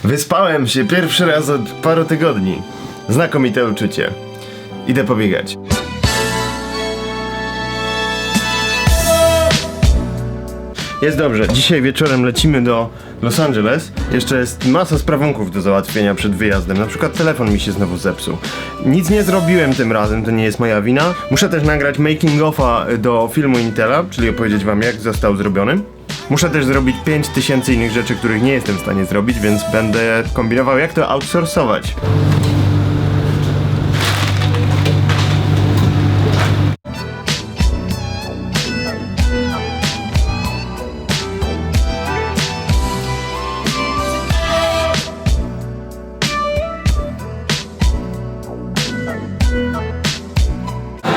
Wyspałem się pierwszy raz od paru tygodni. Znakomite uczucie. Idę pobiegać. Jest dobrze, dzisiaj wieczorem lecimy do Los Angeles. Jeszcze jest masa sprawunków do załatwienia przed wyjazdem. Na przykład telefon mi się znowu zepsuł. Nic nie zrobiłem tym razem, to nie jest moja wina. Muszę też nagrać making offa do filmu Intela, czyli opowiedzieć wam, jak został zrobiony. Muszę też zrobić 5000 innych rzeczy, których nie jestem w stanie zrobić, więc będę kombinował, jak to outsourcować.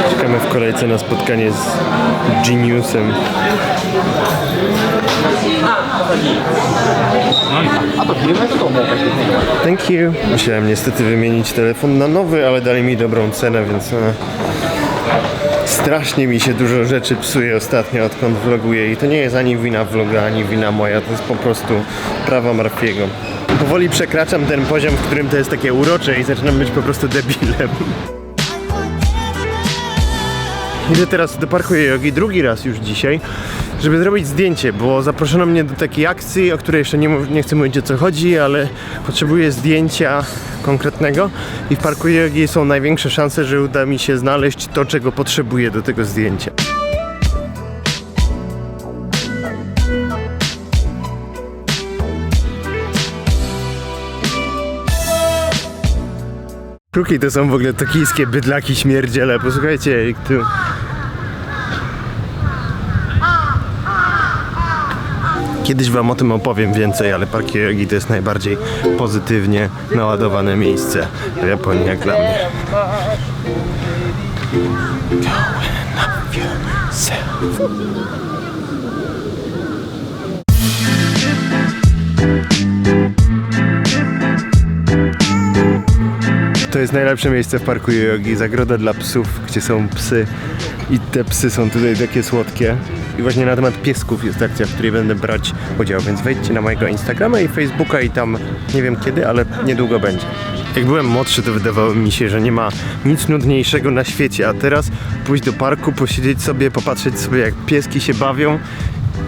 Czekamy w kolejce na spotkanie z Geniusem. Thank you. Musiałem niestety wymienić telefon na nowy, ale dali mi dobrą cenę, więc strasznie mi się dużo rzeczy psuje ostatnio, odkąd vloguję, i to nie jest ani wina vloga, ani wina moja, to jest po prostu prawa Murphy'ego. Powoli przekraczam ten poziom, w którym to jest takie urocze i zaczynam być po prostu debilem. Idę teraz do parku jogi, drugi raz już dzisiaj, żeby zrobić zdjęcie, bo zaproszono mnie do takiej akcji, o której jeszcze nie chcę mówić, o co chodzi, ale potrzebuję zdjęcia konkretnego i w parku jogi są największe szanse, że uda mi się znaleźć to, czego potrzebuję do tego zdjęcia. Kruki to są w ogóle tokijskie bydlaki śmierdziele, posłuchajcie, jak tu... Kiedyś wam o tym opowiem więcej, ale park jogi to jest najbardziej pozytywnie naładowane miejsce w Japonii, jak dla mnie. To jest najlepsze miejsce w parku jogi, zagroda dla psów, gdzie są psy i te psy są tutaj takie słodkie. I właśnie na temat piesków jest akcja, w której będę brać udział, więc wejdźcie na mojego Instagrama i Facebooka i tam nie wiem kiedy, ale niedługo będzie. Jak byłem młodszy, to wydawało mi się, że nie ma nic nudniejszego na świecie, a teraz pójść do parku, posiedzieć sobie, popatrzeć sobie, jak pieski się bawią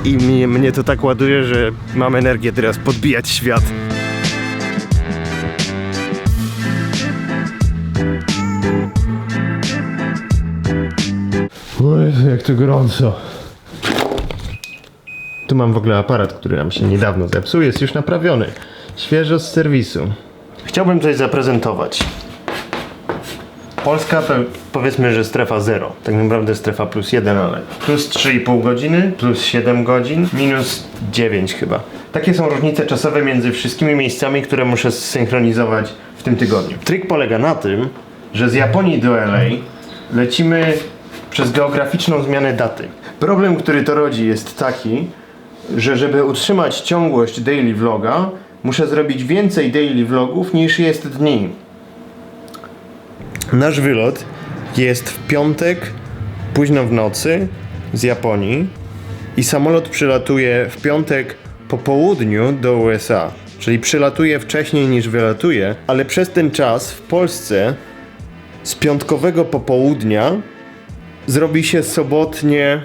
i mnie to tak ładuje, że mam energię teraz podbijać świat. O Jezu, jak to gorąco. Tu mam w ogóle aparat, który nam się niedawno zepsuł, jest już naprawiony. Świeżo z serwisu. Chciałbym coś zaprezentować. Polska to powiedzmy, że strefa 0. Tak naprawdę strefa +1, ale plus 3,5 godziny, plus 7 godzin, minus 9 chyba. Takie są różnice czasowe między wszystkimi miejscami, które muszę zsynchronizować w tym tygodniu. Trik polega na tym, że z Japonii do LA lecimy przez geograficzną zmianę daty. Problem, który to rodzi, jest taki, że żeby utrzymać ciągłość daily vloga, muszę zrobić więcej daily vlogów niż jest dni. Nasz wylot jest w piątek, późno w nocy z Japonii i samolot przylatuje w piątek po południu do USA. Czyli przylatuje wcześniej niż wylatuje, ale przez ten czas w Polsce z piątkowego popołudnia zrobi się sobotnie.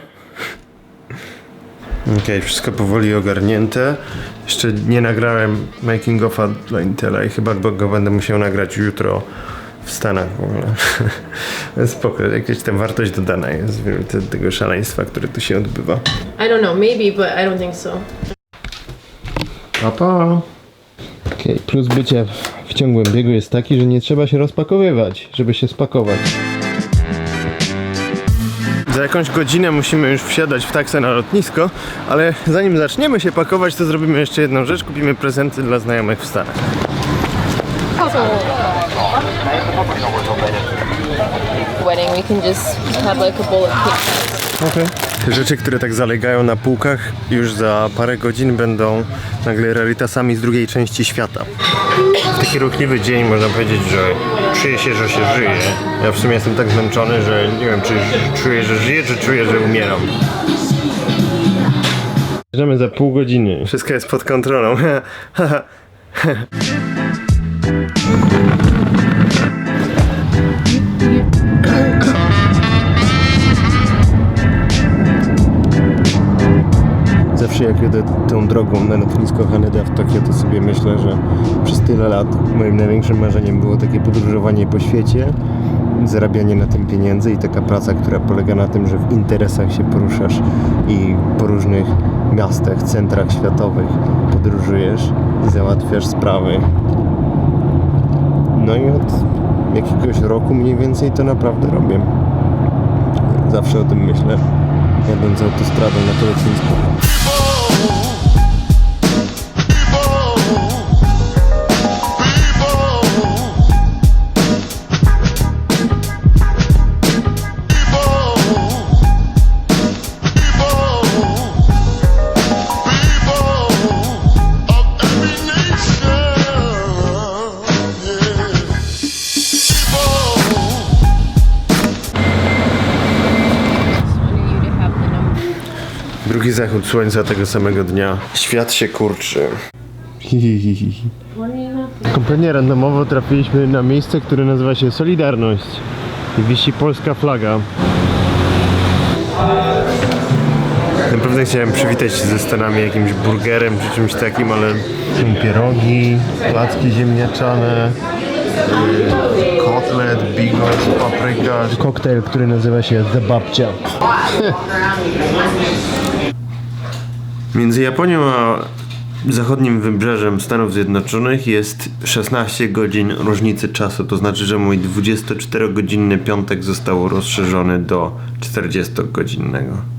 Okej, wszystko powoli ogarnięte. Jeszcze nie nagrałem making offa dla Intela i chyba go będę musiał nagrać jutro w Stanach w ogóle. Spoko, jakaś tam wartość dodana jest tego szaleństwa, które tu się odbywa. I don't know, maybe, but I don't think so. Pa, pa. Okej, plus bycia w ciągłym biegu jest taki, że nie trzeba się rozpakowywać, żeby się spakować. Za jakąś godzinę musimy już wsiadać w taksę na lotnisko, ale zanim zaczniemy się pakować, to zrobimy jeszcze jedną rzecz, kupimy prezenty dla znajomych w Stanach. Wedding, we can just have like a bowl of cake. Okay. Te rzeczy, które tak zalegają na półkach, już za parę godzin będą nagle rarytasami z drugiej części świata. W taki ruchliwy dzień można powiedzieć, że czuję się, że się żyje. Ja w sumie jestem tak zmęczony, że nie wiem, czy czuję, że żyję, czy czuję, że umieram. Jedziemy za pół godziny. Wszystko jest pod kontrolą. Zawsze jak jedę tą drogą na lotnisko Haneda w Tokio, to sobie myślę, że przez tyle lat moim największym marzeniem było takie podróżowanie po świecie, zarabianie na tym pieniędzy i taka praca, która polega na tym, że w interesach się poruszasz i po różnych miastach, centrach światowych podróżujesz i załatwiasz sprawy. No i od jakiegoś roku mniej więcej to naprawdę robię. Zawsze o tym myślę, jadąc autostradą na to lotnisko. Drugi zachód słońca tego samego dnia. Świat się kurczy. Kompletnie randomowo trafiliśmy na miejsce, które nazywa się Solidarność. I wisi polska flaga. Naprawdę chciałem przywitać się ze Stanami jakimś burgerem czy czymś takim, ale są pierogi, placki ziemniaczane, kotlet, bigos, papryka, koktajl, który nazywa się The Babcia. Między Japonią a zachodnim wybrzeżem Stanów Zjednoczonych jest 16 godzin różnicy czasu. To znaczy, że mój 24-godzinny piątek został rozszerzony do 40-godzinnego.